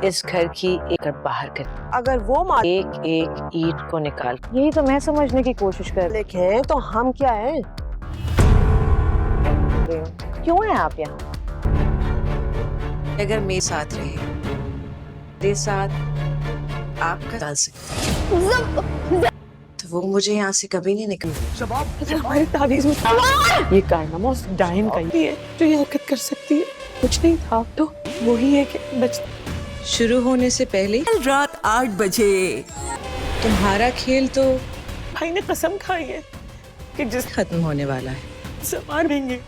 इस घर की एक बाहर कर, अगर वो एक एक ईंट को निकाल। यही तो मैं समझने की कोशिश कर मालिक है तो हम क्या है? रही हूँ। क्यों है आप यहाँ? अगर मेरे साथ रहे, मेरे साथ आपका डाल सकते, तो वो मुझे यहाँ से कभी नहीं निकल। हमारी तारीफ में ये कारनामा उस डायन का ही है जो ये हरकत कर सकती है। कुछ नहीं था तो वही है कि बच शुरू होने से पहले कल रात 8 बजे तुम्हारा खेल तो भाई ने कसम खाई है कि जिस खत्म होने वाला है। सवार देंगे।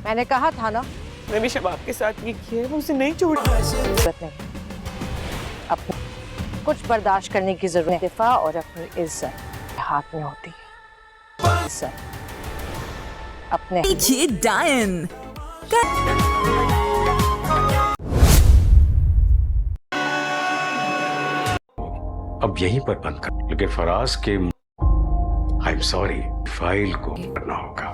मैंने कहा था ना, मैं भी शबाब के साथ ये किया है, वो उसे नहीं छोड़। जरूरत नहीं। अपने कुछ बर्दाश्त करने की जरूरत है। दिफा और अपनी इज्जत हाथ में होती है। इज्जत अपने पीछे डायन अब यहीं पर बंद कर, लेकिन फराज के आई एम सॉरी फाइल को करना होगा।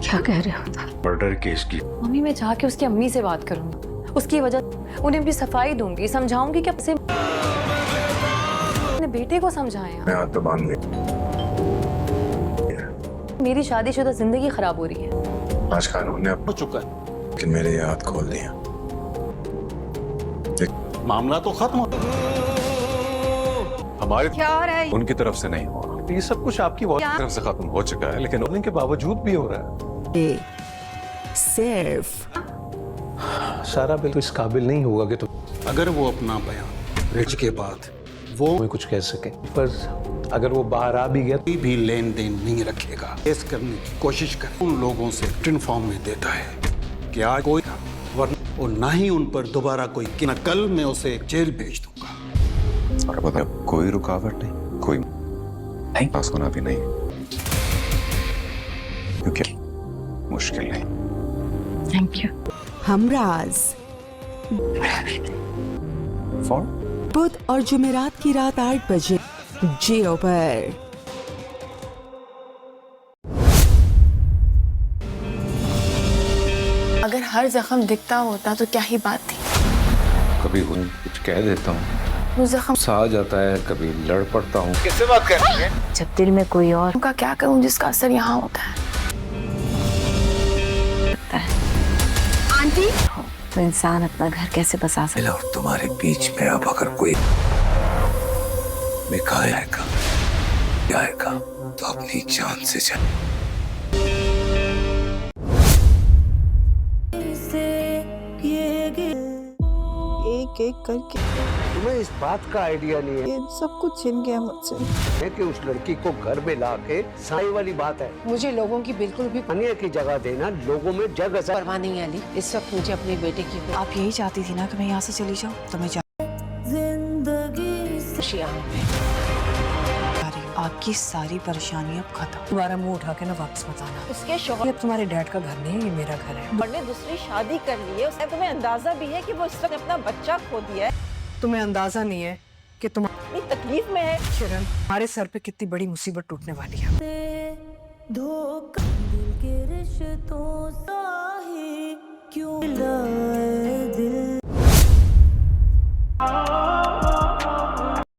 क्या कह रहे हो? मर्डर केस की मम्मी, मैं जाके उसकी अम्मी से बात करूंगी। उसकी वजह उन्हें भी सफाई दूंगी, समझाऊंगी कि अपने बेटे को समझाएं। मैं हाथ तो बांध ले। मेरी शादीशुदा जिंदगी खराब हो रही है। आज कानून ने हो चुका है कि मेरे ये हाथ खोल दिया। मामला तो खत्म हो, हमारे क्या हो रहा है? उनकी तरफ से नहीं हुआ। ये सब कुछ आपकी तरफ से खत्म हो चुका है, लेकिन उनके बावजूद भी हो रहा है। सिर्फ सारा बिल इस काबिल नहीं होगा कि तुम अगर वो अपना बयान रिज के बाद वो कुछ कह सके, पर अगर वो बाहर आ भी गया भी लेन देन नहीं रखेगा। केस करने की कोशिश कर उन लोगों से रिटन फॉर्म में देता है कि आज कोई वरना और ना ही उन पर दोबारा कोई न कल मैं उसे जेल भेज दूंगा। और बता कोई रुकावट नहीं, कोई नहीं पास होना भी नहीं, क्योंकि मुश्किल नहीं। Thank you. हमराज फॉर बुध और जुमेरात की रात 8 बजे जियो पर। अगर हर जख्म दिखता होता तो क्या ही बात थी। कभी कुछ कह देता हूँ, वो जख्म सा जाता है, कभी लड़ पड़ता हूँ। किससे बात कर रही है? जब दिल में कोई और का क्या करूं जिसका असर यहाँ होता है। आंटी तो इंसान अपना घर कैसे बसा सकता है? और तुम्हारे बीच में अब अगर कोई आएगा तो अपनी जान से जाए। एक एक करके तुम्हें इस बात का आइडिया नहीं है ये सब कुछ छिन गया मुझसे कि उस लड़की को घर में लाके साई वाली बात है। मुझे लोगों की बिल्कुल भी अन्य की जगह देना, लोगों में जगह परवाह नहीं है अली, इस वक्त मुझे अपने बेटे की आप यही चाहती थी ना कि मैं यहाँ से चली जाऊँ, तो मैं खुशी आपकी सारी परेशानी अब खत्म। दोबारा मुंह उठा के ना वापस मत आना। उसके शौहर अब तुम्हारे डैड का घर नहीं है, ये मेरा घर है। ने दूसरी शादी कर ली है। उसने तुम्हें अंदाजा भी है कि वो इस वक्त अपना बच्चा खो दिया है। तुम्हें अंदाजा नहीं है कि तुम इतनी तकलीफ में है। शरण, हमारे सर पे कितनी बड़ी मुसीबत टूटने वाली है।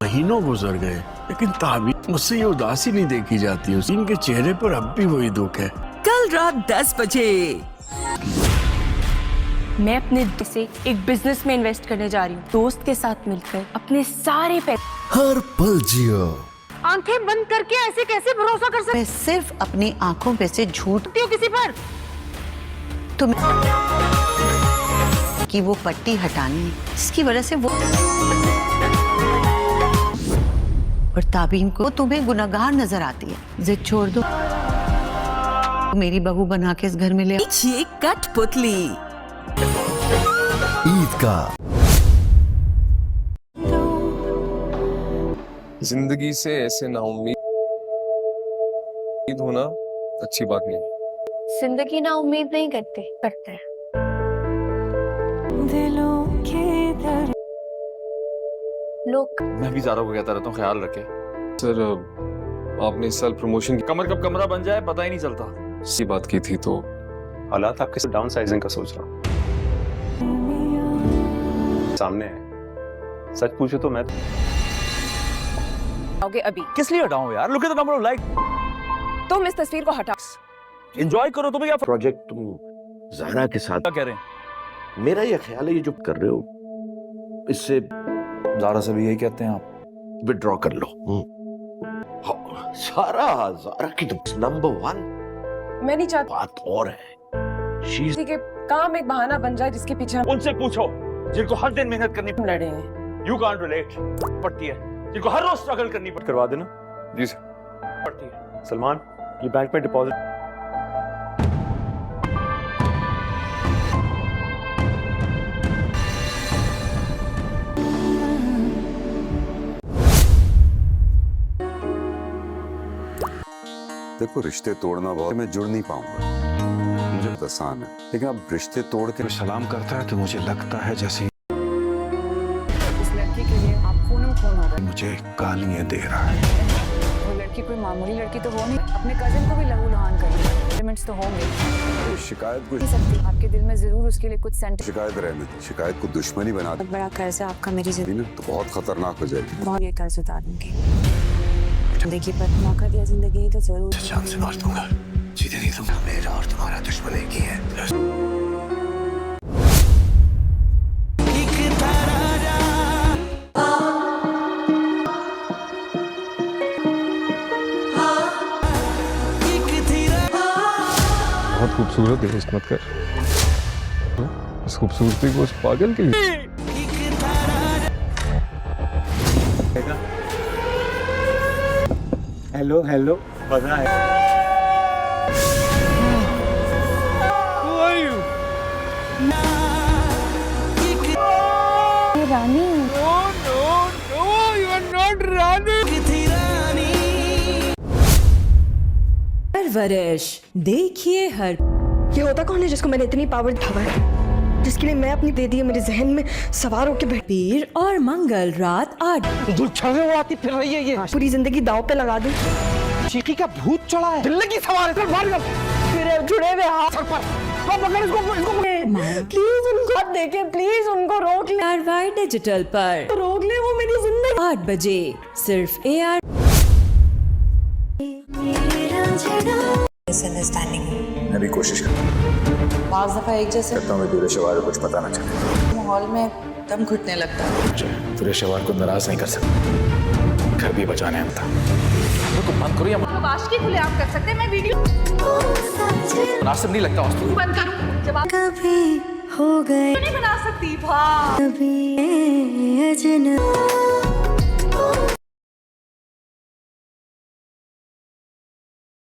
महीनों गुजर गए, लेकिन ताबीर मुझसे ये उदासी नहीं देखी जाती। इनके चेहरे पर अब भी वही दुख है। कल रात 10 बजे। मैं अपने से एक बिजनेस में इन्वेस्ट करने जा रही हूँ। दोस्त के साथ मिलकर अपने सारे पैसे। हर पल जियो। आंखें बंद करके ऐसे कैसे भरोसा कर सकते मैं सिर्फ अपनी आंखों पे से झूठ हो किसी पर? तुम कि वो पट्टी हटानी है, जिसकी वजह से वो और ताबीन को तुम्हें गुनहगार नजर आती है। जिद छोड़ दो, मेरी बहू बना के इस घर में ले। पीछे कठपुतली ईद का जिंदगी से ऐसे नाउम्मीद होना अच्छी बात नहीं। जिंदगी ना उम्मीद नहीं करते हैं। लोग मैं भी ज़ारा को कहता रहता हूँ ख्याल रखे। सर आपने इस साल प्रमोशन की कमर कब कमरा बन जाए पता ही नहीं चलता। सी बात की थी तो हालात आपके डाउन साइजिंग का सोच रहा हूँ। सामने है सच पूछो तो मैं आओगे अभी? किस लिए हटाऊं यार? Look at the number of like. तुम इस तस्वीर को हटा। एंजॉय करो। तुम्हें क्या प्रोजेक्ट तुम ज़हरा के साथ कह रहे हैं? मेरा ये ख्याल है ये जो कर रहे हो इससे ज़ारा से भी यही कहते हैं आप? विड्रॉ कर लो। सारा ज़ारा की तो नंबर 1 मैं नहीं चाहती बात और है। किसी के काम एक बहाना बन जाए जिसके पीछे हम उनसे पूछो जिनको हर दिन मेहनत करनी लड़े हैं। यू कांट रिलेट पड़ती है, जिनको हर रोज स्ट्रगल करनी करवा देना जी सर। पड़ती है। सलमान, ये बैंक में डिपॉजिट। देखो, रिश्ते तोड़ना बहुत, मैं जुड़ नहीं पाऊंगा, मुझे आसान है, लेकिन अब रिश्ते तोड़ के सलाम करता है तो मुझे लगता है जैसे इस लड़की के लिए आप खून हो गए। मुझे गालियां दे रहा है। वो लड़की कोई मामूली लड़की तो हो नहीं, अपने कजिन को भी लहू लुहान करेंगे, पेमेंट्स तो होंगे। शिकायत को सकती आपके दिल में जरूर उसके लिए कुछ सेंट। शिकायत रहने दे, शिकायत को दुश्मनी बना दे बड़ा कर्ज है आपका मेरी जिंदगी तो बहुत खतरनाक हो जाएगी। बहुत ये कर्ज उतार दूंगी। जिंदगी पर मौका दिया जिंदगी तो जरूर जान से मार दूंगा, सीधे नहीं दूंगा। मेरा और तुम्हारा दुश्मन एक ही है। बहुत खूबसूरत है, मत कर। इस खूबसूरती को उस पागल के लिए हेलो हेलो बना है। रानी परवरिश देखिए हर। ये होता कौन है जिसको मैंने इतनी पावर है, जिसके लिए मैं अपनी दे दी है मेरे जहन में सवार होके बैठ। पीर और मंगल रात 8। वो आती फिर रही है ये। पूरी जिंदगी दाव पे लगा दूं। चीकी का भूत चढ़ा है। जिंदगी सवार है। मार मेरे जुड़े हुए हाथ सर पर। प्लीज उनको हाथ देके, प्लीज उनको रोक ले। ARY डिजिटल पर रोक ले, वो मेरी जिंदगी। 8 बजे सिर्फ AR। मैं भी कोशिश करता हूँ, 5 दफा एक जैसे करता हूँ दूर शवार को कुछ पता ना चले। माहौल में दम घुटने लगता है। पूरे शवार को नाराज नहीं कर सकता, घर भी बचाने है बता। तो बंद करो या आवाज की खुले आप कर सकते हैं। मैं वीडियो मुनासिब नहीं लगता वास्तु। बंद करूं जब आप कभी हो गए नहीं बना सकती। कभी